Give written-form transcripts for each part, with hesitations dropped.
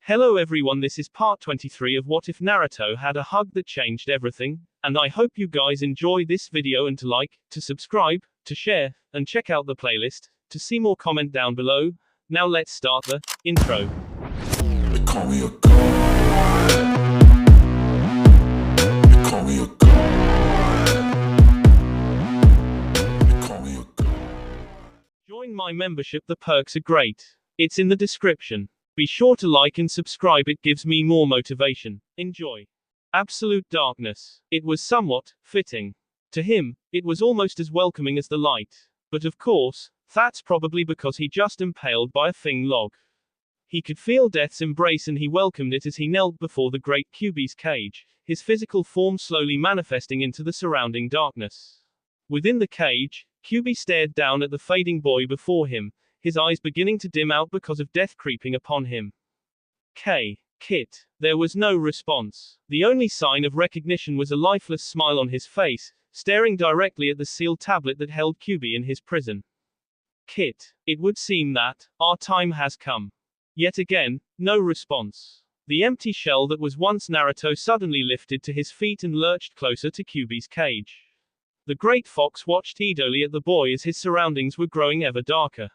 Hello everyone, this is part 23 of What If Naruto Had a Hug That Changed Everything, and I hope you guys enjoy this video and to like, to subscribe, to share, and check out the playlist, to see more comment down below. Now let's start the intro. They call me a god. They call me a god. They call me a god. Join my membership, the perks are great. It's in the description. Be sure to like and subscribe, it gives me more motivation. Enjoy. Absolute darkness. It was somewhat fitting. To him, it was almost as welcoming as the light. But of course, that's probably because he just impaled by a thing log. He could feel death's embrace and he welcomed it as he knelt before the great Kyuubi's cage, his physical form slowly manifesting into the surrounding darkness. Within the cage, Kyuubi stared down at the fading boy before him, his eyes beginning to dim out because of death creeping upon him. Kit. There was no response. The only sign of recognition was a lifeless smile on his face, staring directly at the sealed tablet that held Kyuubi in his prison. Kit. It would seem that our time has come. Yet again, no response. The empty shell that was once Naruto suddenly lifted to his feet and lurched closer to Kyuubi's cage. The great fox watched eagerly at the boy as his surroundings were growing ever darker.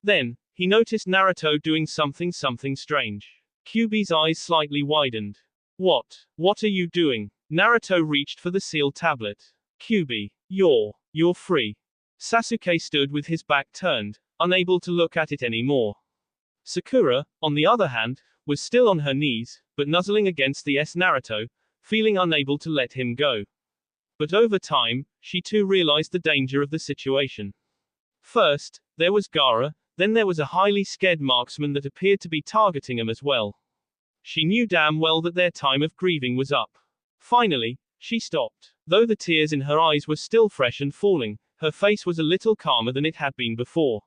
Then, he noticed Naruto doing something strange. Kyuubi's eyes slightly widened. What are you doing? Naruto reached for the sealed tablet. Kyuubi, you're free. Sasuke stood with his back turned, unable to look at it anymore. Sakura, on the other hand, was still on her knees, but nuzzling against the Naruto, feeling unable to let him go. But over time, she too realized the danger of the situation. First, there was Gaara, then there was a highly scared marksman that appeared to be targeting him as well. She knew damn well that their time of grieving was up. Finally, she stopped. Though the tears in her eyes were still fresh and falling, her face was a little calmer than it had been before.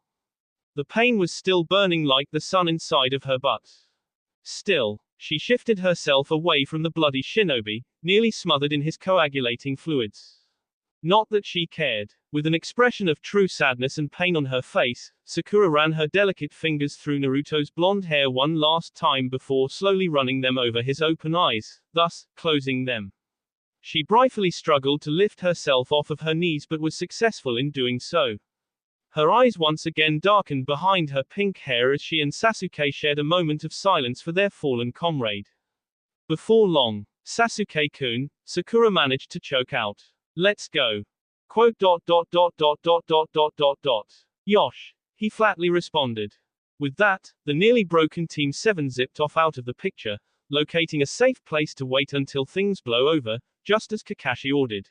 The pain was still burning like the sun inside of her butt. Still, she shifted herself away from the bloody shinobi, nearly smothered in his coagulating fluids. Not that she cared. With an expression of true sadness and pain on her face, Sakura ran her delicate fingers through Naruto's blonde hair one last time before slowly running them over his open eyes, thus, closing them. She briefly struggled to lift herself off of her knees but was successful in doing so. Her eyes once again darkened behind her pink hair as she and Sasuke shared a moment of silence for their fallen comrade. Before long, Sasuke-kun, Sakura managed to choke out. Let's go. Quote. Yosh. He flatly responded. With that, the nearly broken Team 7 zipped off out of the picture, locating a safe place to wait until things blow over, just as Kakashi ordered.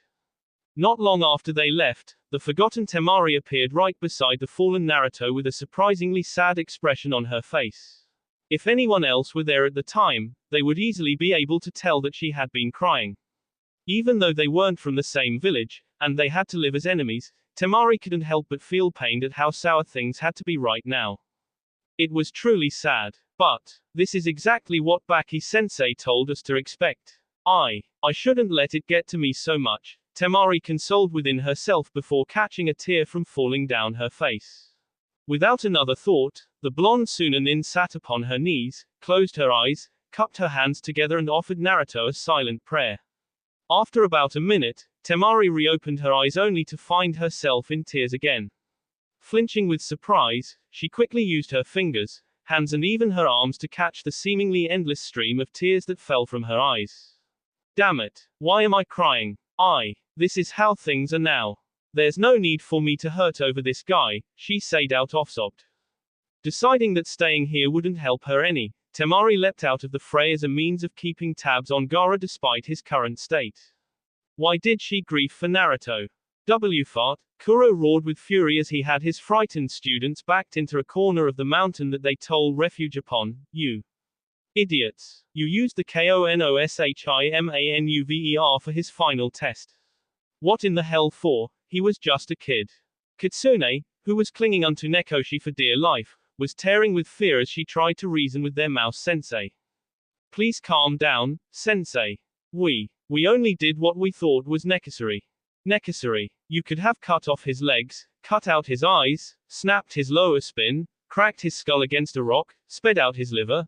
Not long after they left, the forgotten Temari appeared right beside the fallen Naruto with a surprisingly sad expression on her face. If anyone else were there at the time, they would easily be able to tell that she had been crying. Even though they weren't from the same village, and they had to live as enemies, Temari couldn't help but feel pained at how sour things had to be right now. It was truly sad. But, this is exactly what Baki-sensei told us to expect. I shouldn't let it get to me so much, Temari consoled within herself before catching a tear from falling down her face. Without another thought, the blonde Sunanin sat upon her knees, closed her eyes, cupped her hands together and offered Naruto a silent prayer. After about a minute, Temari reopened her eyes only to find herself in tears again. Flinching with surprise, she quickly used her fingers, hands and even her arms to catch the seemingly endless stream of tears that fell from her eyes. Damn it. Why am I crying? This is how things are now. There's no need for me to hurt over this guy, she said out sobbed. Deciding that staying here wouldn't help her any, Temari leapt out of the fray as a means of keeping tabs on Gaara despite his current state. Why did she grieve for Naruto? Fart, Kuro roared with fury as he had his frightened students backed into a corner of the mountain that they took refuge upon. You idiots. You used the KONOSHIMANUVER for his final test. What in the hell for? He was just a kid. Kitsune, who was clinging onto Nekoshi for dear life, was tearing with fear as she tried to reason with their mouse sensei. Please calm down, sensei. We only did what we thought was necessary. Necessary. You could have cut off his legs, cut out his eyes, snapped his lower spine, cracked his skull against a rock, sped out his liver,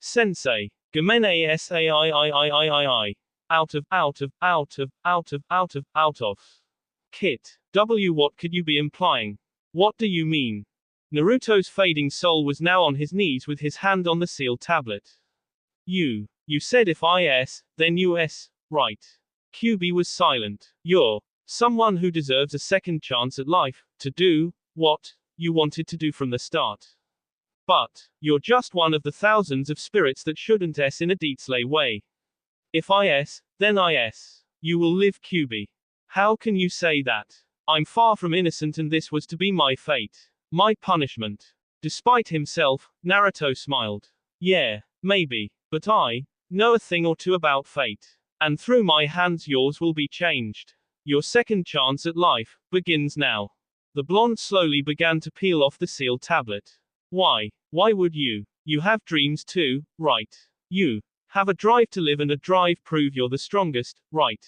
Sensei. Gamene sai. Out of. Kit. W. What could you be implying? What do you mean? Naruto's fading soul was now on his knees with his hand on the seal tablet. You said if I S, then you S, right? Kyuubi was silent. You're someone who deserves a second chance at life, to do what you wanted to do from the start. But you're just one of the thousands of spirits that shouldn't S in a Deetslay way. If I S, then I S. You will live, Kyuubi. How can you say that? I'm far from innocent and this was to be my fate. My punishment. Despite himself, Naruto smiled. Yeah, maybe, but I know a thing or two about fate. And through my hands yours will be changed. Your second chance at life begins now. The blonde slowly began to peel off the seal tablet. Why? Why would you? You have dreams too, right? You have a drive to live and a drive prove you're the strongest, right?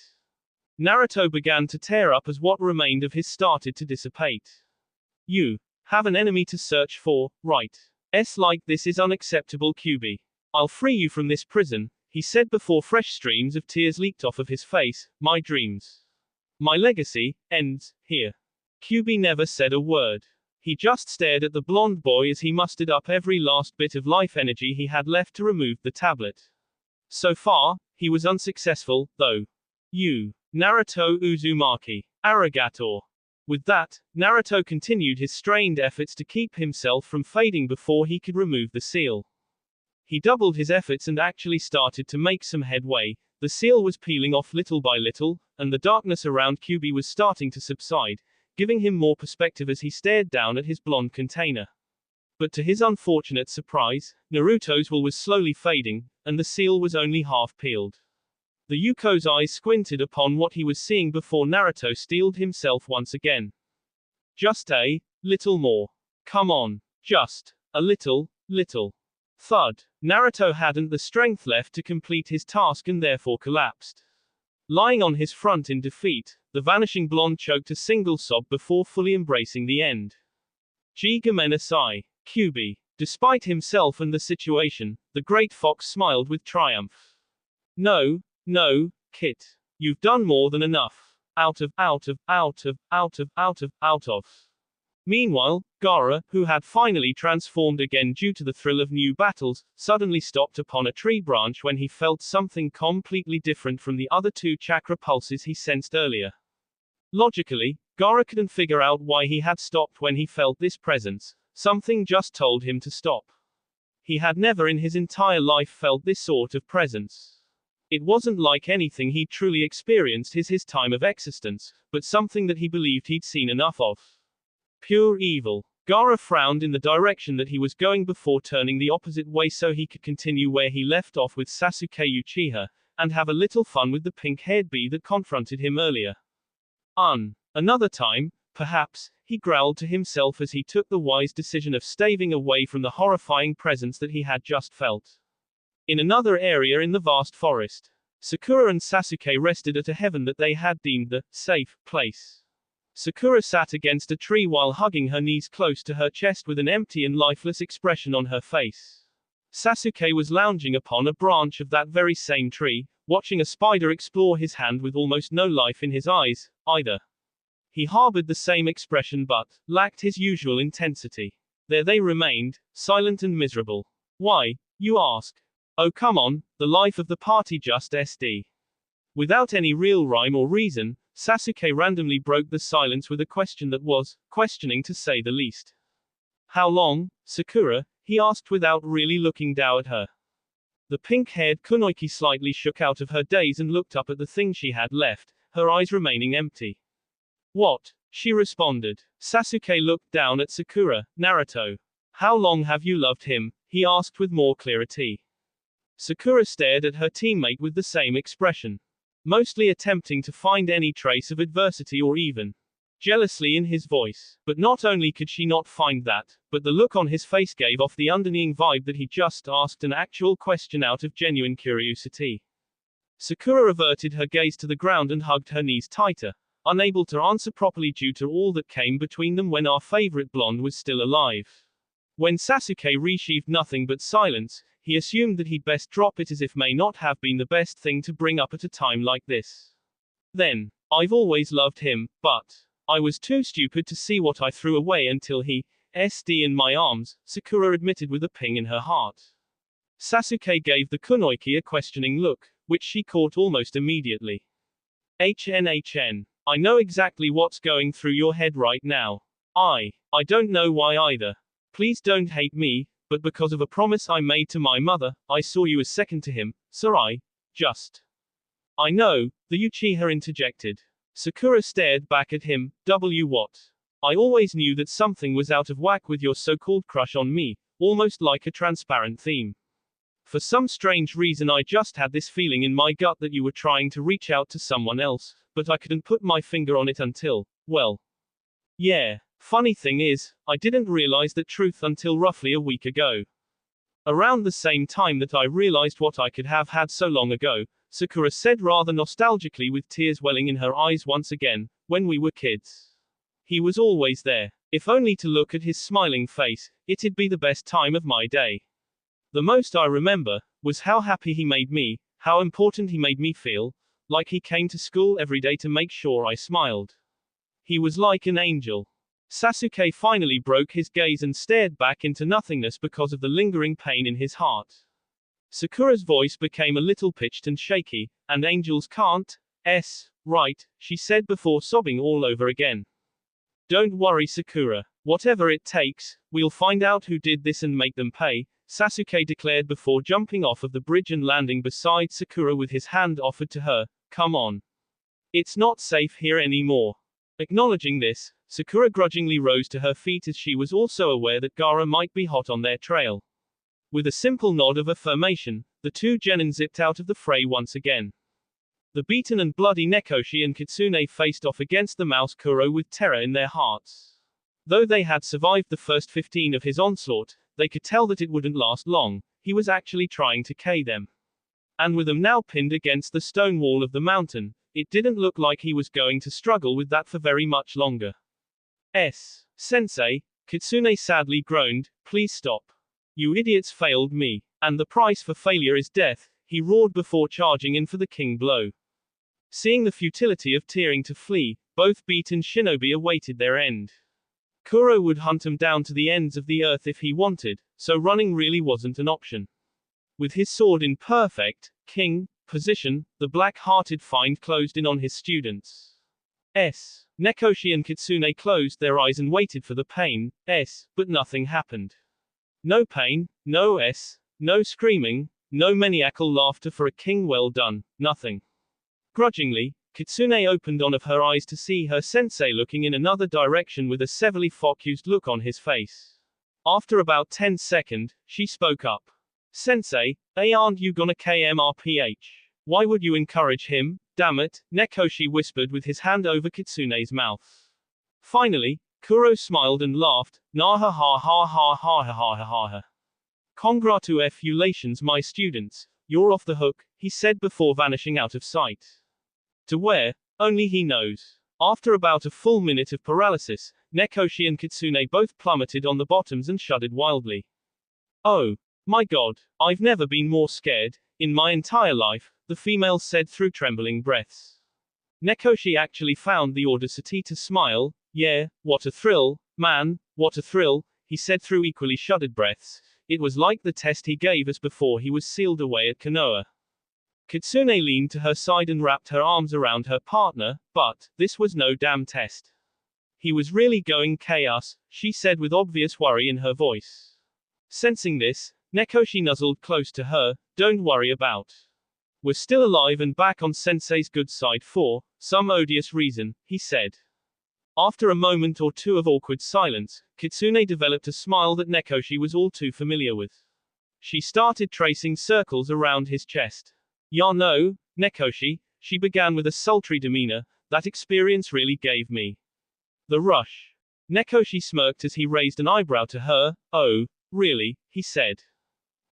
Naruto began to tear up as what remained of his started to dissipate. You have an enemy to search for, right? Like this is unacceptable, Kyuubi. I'll free you from this prison, he said before fresh streams of tears leaked off of his face. My dreams. My legacy ends here. Kyuubi never said a word. He just stared at the blonde boy as he mustered up every last bit of life energy he had left to remove the tablet. So far, he was unsuccessful, though. Naruto Uzumaki. Arigato. With that, Naruto continued his strained efforts to keep himself from fading before he could remove the seal. He doubled his efforts and actually started to make some headway. The seal was peeling off little by little, and the darkness around Kyuubi was starting to subside, giving him more perspective as he stared down at his blonde container. But to his unfortunate surprise, Naruto's will was slowly fading, and the seal was only half peeled. The Yuko's eyes squinted upon what he was seeing before Naruto steeled himself once again. Just a little more. Come on. Just a little. Thud. Naruto hadn't the strength left to complete his task and therefore collapsed. Lying on his front in defeat, the vanishing blonde choked a single sob before fully embracing the end. Gomenasai. Kyuubi. Despite himself and the situation, the great fox smiled with triumph. No, Kit. You've done more than enough. Out of. Meanwhile, Gaara, who had finally transformed again due to the thrill of new battles, suddenly stopped upon a tree branch when he felt something completely different from the other two chakra pulses he sensed earlier. Logically, Gaara couldn't figure out why he had stopped when he felt this presence, Something just told him to stop. He had never in his entire life felt this sort of presence. It wasn't like anything he'd truly experienced his time of existence, but something that he believed he'd seen enough of. Pure evil. Gaara frowned in the direction that he was going before turning the opposite way so he could continue where he left off with Sasuke Uchiha, and have a little fun with the pink-haired bee that confronted him earlier. Another time, perhaps, he growled to himself as he took the wise decision of staving away from the horrifying presence that he had just felt. In another area in the vast forest, Sakura and Sasuke rested at a heaven that they had deemed the safe place. Sakura sat against a tree while hugging her knees close to her chest with an empty and lifeless expression on her face. Sasuke was lounging upon a branch of that very same tree, watching a spider explore his hand with almost no life in his eyes, either. He harbored the same expression but lacked his usual intensity. There they remained, silent and miserable. Why, you ask? Oh come on, the life of the party just SD. Without any real rhyme or reason, Sasuke randomly broke the silence with a question that was questioning to say the least. How long, Sakura? He asked without really looking down at her. The pink-haired kunoichi slightly shook out of her daze and looked up at the thing she had left, her eyes remaining empty. What? She responded. Sasuke looked down at Sakura. Naruto. How long have you loved him? He asked with more clarity. Sakura stared at her teammate with the same expression, mostly attempting to find any trace of adversity or even jealousy in his voice. But not only could she not find that, but the look on his face gave off the underlying vibe that he just asked an actual question out of genuine curiosity. Sakura averted her gaze to the ground and hugged her knees tighter, unable to answer properly due to all that came between them when our favorite blonde was still alive. When Sasuke received nothing but silence, he assumed that he'd best drop it as if may not have been the best thing to bring up at a time like this. Then, I've always loved him, but I was too stupid to see what I threw away until he SD in my arms, Sakura admitted with a ping in her heart. Sasuke gave the kunoichi a questioning look, which she caught almost immediately. HN, I know exactly what's going through your head right now. I don't know why either. Please don't hate me, but because of a promise I made to my mother, I saw you as second to him, so I know, the Uchiha interjected. Sakura stared back at him. What? I always knew that something was out of whack with your so-called crush on me, almost like a transparent theme. For some strange reason I just had this feeling in my gut that you were trying to reach out to someone else, but I couldn't put my finger on it until, well. Yeah. Funny thing is, I didn't realize the truth until roughly a week ago. Around the same time that I realized what I could have had so long ago, Sakura said rather nostalgically with tears welling in her eyes once again, when we were kids. He was always there. If only to look at his smiling face, it'd be the best time of my day. The most I remember was how happy he made me, how important he made me feel, like he came to school every day to make sure I smiled. He was like an angel. Sasuke finally broke his gaze and stared back into nothingness because of the lingering pain in his heart. Sakura's voice became a little pitched and shaky, and angels can't, right, she said before sobbing all over again. Don't worry Sakura. Whatever it takes, we'll find out who did this and make them pay, Sasuke declared before jumping off of the bridge and landing beside Sakura with his hand offered to her. Come on. It's not safe here anymore. Acknowledging this, Sakura grudgingly rose to her feet as she was also aware that Gaara might be hot on their trail. With a simple nod of affirmation, the two genin zipped out of the fray once again. The beaten and bloody Nekoshi and Kitsune faced off against the mouse Kuro with terror in their hearts. Though they had survived the first 15 of his onslaught, they could tell that it wouldn't last long. He was actually trying to kill them. And with them now pinned against the stone wall of the mountain, it didn't look like he was going to struggle with that for very much longer. Sensei, Kitsune sadly groaned, please stop. You idiots failed me. And the price for failure is death, he roared before charging in for the king blow. Seeing the futility of tearing to flee, both beaten shinobi awaited their end. Kuro would hunt him down to the ends of the earth if he wanted, so running really wasn't an option. With his sword in perfect king position, the black-hearted fiend closed in on his students. Nekoshi and Kitsune closed their eyes and waited for the pain, but nothing happened. No pain, no no screaming, no maniacal laughter for a king well done, nothing. Grudgingly, Kitsune opened one of her eyes to see her sensei looking in another direction with a severely focused look on his face. After about 10 seconds, she spoke up. Sensei, aren't you gonna KMRPH? Why would you encourage him? Damn it, Nekoshi whispered with his hand over Kitsune's mouth. Finally, Kuro smiled and laughed, nah ha ha ha ha ha ha ha ha ha. Congratulations my students, you're off the hook, he said before vanishing out of sight. To where? Only he knows. After about a full minute of paralysis, Nekoshi and Kitsune both plummeted on the bottoms and shuddered wildly. Oh, my god, I've never been more scared, in my entire life, the female said through trembling breaths. Nekoshi actually found the audacity to smile. Yeah, what a thrill, man, what a thrill, he said through equally shuddered breaths. It was like the test he gave us before he was sealed away at Konoha. Kitsune leaned to her side and wrapped her arms around her partner, but this was no damn test. He was really going chaos, she said with obvious worry in her voice. Sensing this, Nekoshi nuzzled close to her. Don't worry about. We're still alive and back on Sensei's good side for some odious reason, he said. After a moment or two of awkward silence, Kitsune developed a smile that Nekoshi was all too familiar with. She started tracing circles around his chest. Ya no, Nekoshi, she began with a sultry demeanor, that experience really gave me the rush. Nekoshi smirked as he raised an eyebrow to her. Oh, really, he said.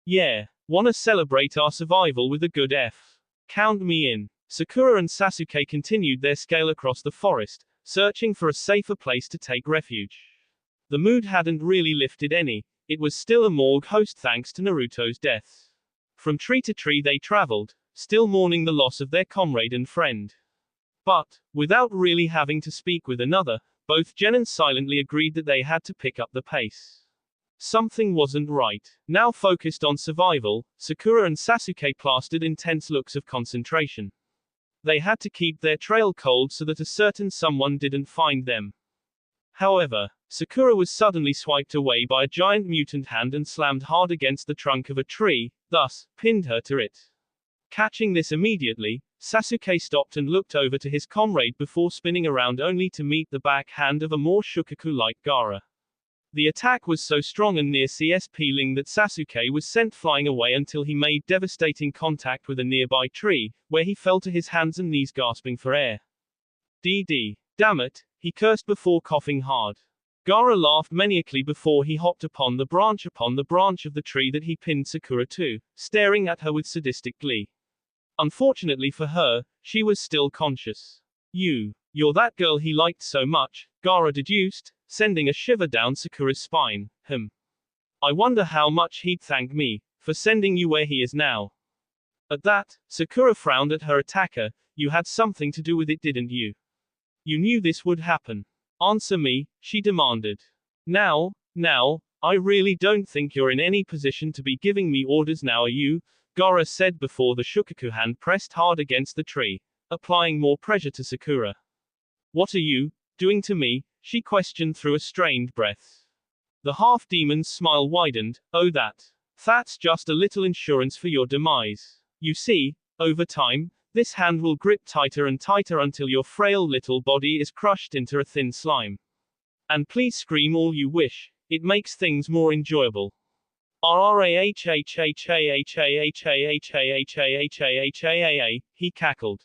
Yeah, wanna celebrate our survival with a good F. Count me in. Sakura and Sasuke continued their scale across the forest, searching for a safer place to take refuge. The mood hadn't really lifted any, it was still a morgue host thanks to Naruto's death. From tree to tree they traveled, still mourning the loss of their comrade and friend. But, without really having to speak with another, both Genin silently agreed that they had to pick up the pace. Something wasn't right. Now focused on survival, Sakura and Sasuke plastered intense looks of concentration. They had to keep their trail cold so that a certain someone didn't find them. However, Sakura was suddenly swiped away by a giant mutant hand and slammed hard against the trunk of a tree, thus, pinned her to it. Catching this immediately, Sasuke stopped and looked over to his comrade before spinning around only to meet the back hand of a more Shukaku-like Gaara. The attack was so strong and near CS-peeling that Sasuke was sent flying away until he made devastating contact with a nearby tree, where he fell to his hands and knees gasping for air. Damn it, he cursed before coughing hard. Gaara laughed maniacally before he hopped upon the branch of the tree that he pinned Sakura to, staring at her with sadistic glee. Unfortunately for her, she was still conscious. You're that girl he liked so much, Gaara deduced, sending a shiver down Sakura's spine. I wonder how much he'd thank me for sending you where he is now. At that, Sakura frowned at her attacker. You had something to do with it, didn't you? You knew this would happen. Answer me, she demanded. Now, I really don't think you're in any position to be giving me orders now, are you? Gaara said before the Shukaku hand pressed hard against the tree, applying more pressure to Sakura. What are you doing to me? She questioned through a strained breath. The half-demon's smile widened. Oh, that's just a little insurance for your demise. You see, over time, this hand will grip tighter and tighter until your frail little body is crushed into a thin slime. And please scream all you wish, it makes things more enjoyable. He cackled.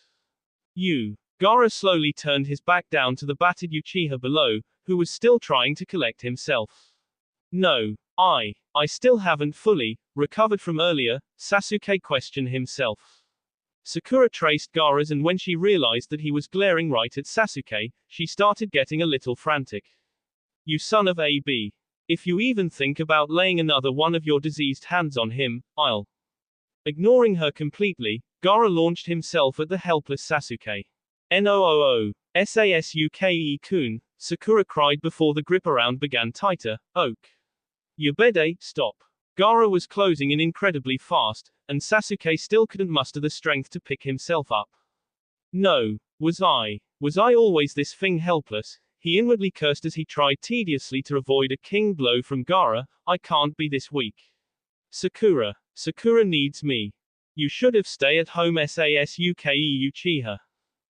Gaara slowly turned his back down to the battered Uchiha below, who was still trying to collect himself. No, I still haven't fully recovered from earlier, Sasuke questioned himself. Sakura traced Gaara's, and when she realized that he was glaring right at Sasuke, she started getting a little frantic. You son of a b. If you even think about laying another one of your diseased hands on him, I'll. Ignoring her completely, Gaara launched himself at the helpless Sasuke. "No, Sasuke-kun," Sakura cried before the grip around began tighter. Oak. Yubede, stop. Gaara was closing in incredibly fast, and Sasuke still couldn't muster the strength to pick himself up. No, was I Was I always this thing helpless? He inwardly cursed as he tried tediously to avoid a king blow from Gaara. I can't be this weak. Sakura. Sakura needs me. You should have stay at home Sasuke Uchiha.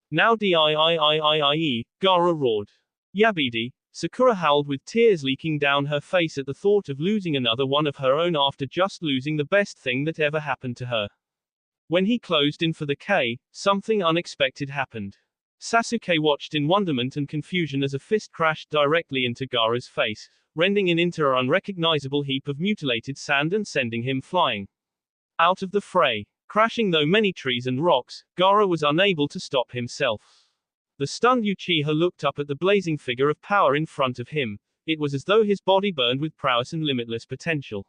Now Diiiiie, Gaara roared. Yabidi. Sakura howled with tears leaking down her face at the thought of losing another one of her own after just losing the best thing that ever happened to her. When he closed in for the K, something unexpected happened. Sasuke watched in wonderment and confusion as a fist crashed directly into Gaara's face, rending him into an unrecognizable heap of mutilated sand and sending him flying out of the fray. Crashing though many trees and rocks, Gaara was unable to stop himself. The stunned Uchiha looked up at the blazing figure of power in front of him. It was as though his body burned with prowess and limitless potential.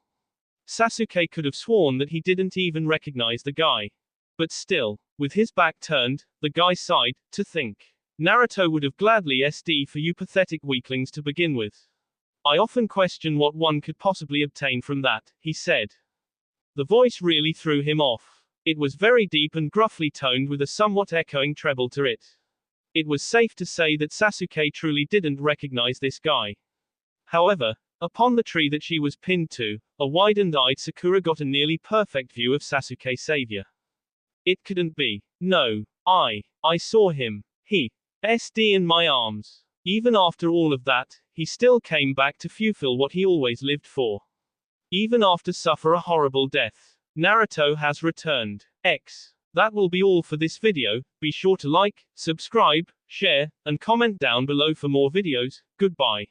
Sasuke could have sworn that he didn't even recognize the guy. But still, with his back turned, the guy sighed, to think. Naruto would have gladly SD for you pathetic weaklings to begin with. I often question what one could possibly obtain from that, he said. The voice really threw him off. It was very deep and gruffly toned with a somewhat echoing treble to it. It was safe to say that Sasuke truly didn't recognize this guy. However, upon the tree that she was pinned to, a widened-eyed Sakura got a nearly perfect view of Sasuke's savior. It couldn't be. No. I saw him. He SD in my arms. Even after all of that, he still came back to fulfill what he always lived for. Even after suffer a horrible death. Naruto has returned. That will be all for this video. Be sure to like, subscribe, share, and comment down below for more videos. Goodbye.